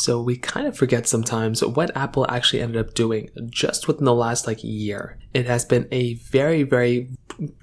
So we kind of forget sometimes what Apple actually ended up doing just within the last year. It has been a very, very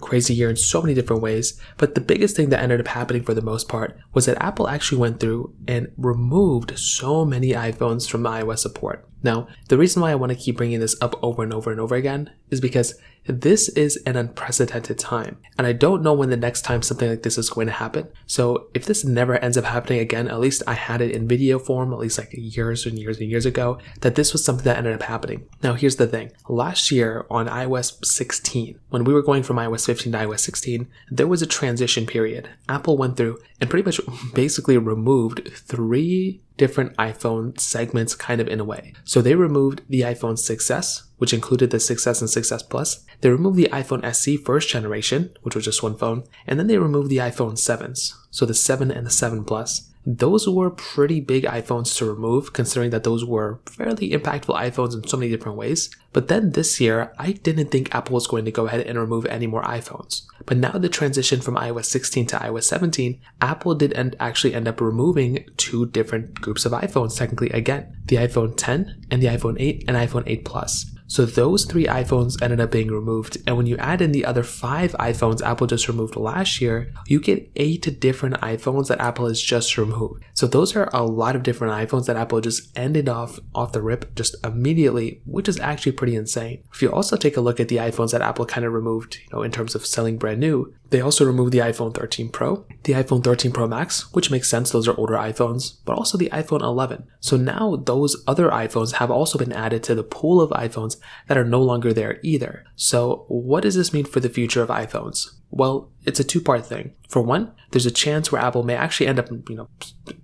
crazy year in so many different ways, but the biggest thing that ended up happening for the most part was that Apple actually went through and removed so many iPhones from iOS support. Now, the reason why I want to keep bringing this up over and over and over again is because this is an unprecedented time, and I don't know when the next time something like this is going to happen. So if this never ends up happening again, at least I had it in video form, at least years and years and years ago, that this was something that ended up happening. Now here's the thing. Last year on iOS 16, when we were going from iOS 15 to iOS 16, there was a transition period. Apple went through and pretty much basically removed 3 different iPhone segments kind of in a way. So they removed the iPhone 6s, which included the 6s and 6s Plus. They removed the iPhone SE first generation, which was just one phone. And then they removed the iPhone 7s, so the 7 and the 7 Plus. Those were pretty big iPhones to remove, considering that those were fairly impactful iPhones in so many different ways. But then this year, I didn't think Apple was going to go ahead and remove any more iPhones. But now the transition from iOS 16 to iOS 17, Apple did actually end up removing 2 different groups of iPhones, technically again, the iPhone 10 and the iPhone 8 and iPhone 8 Plus. So those 3 iPhones ended up being removed, and when you add in the other 5 iPhones Apple just removed last year, you get 8 different iPhones that Apple has just removed. So those are a lot of different iPhones that Apple just ended off the rip just immediately, which is actually pretty insane. If you also take a look at the iPhones that Apple kind of removed, in terms of selling brand new, they also removed the iPhone 13 Pro, the iPhone 13 Pro Max, which makes sense, those are older iPhones, but also the iPhone 11. So now those other iPhones have also been added to the pool of iPhones that are no longer there either. So what does this mean for the future of iPhones? Well, it's a 2-part thing. For one, there's a chance where Apple may actually end up,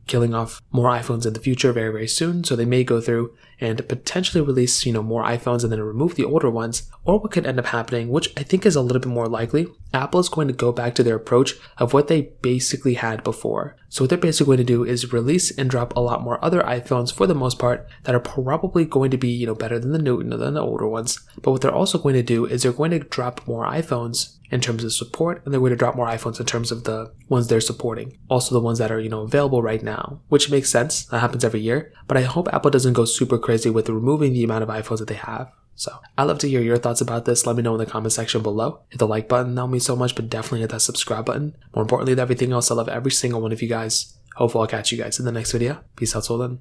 killing off more iPhones in the future very, very soon. So they may go through and potentially release, more iPhones and then remove the older ones. Or what could end up happening, which I think is a little bit more likely, Apple is going to go back to their approach of what they basically had before. So what they're basically going to do is release and drop a lot more other iPhones for the most part that are probably going to be, better than the older ones. But what they're also going to do is they're going to drop more iPhones in terms of support, and they're going to drop more iPhones in terms of the ones they're supporting. Also the ones that are, available right now, which makes sense. That happens every year. But I hope Apple doesn't go super crazy with removing the amount of iPhones that they have. So I'd love to hear your thoughts about this. Let me know in the comment section below. Hit the like button, that would mean so much, but definitely hit that subscribe button. More importantly than everything else, I love every single one of you guys. Hopefully I'll catch you guys in the next video. Peace out till then.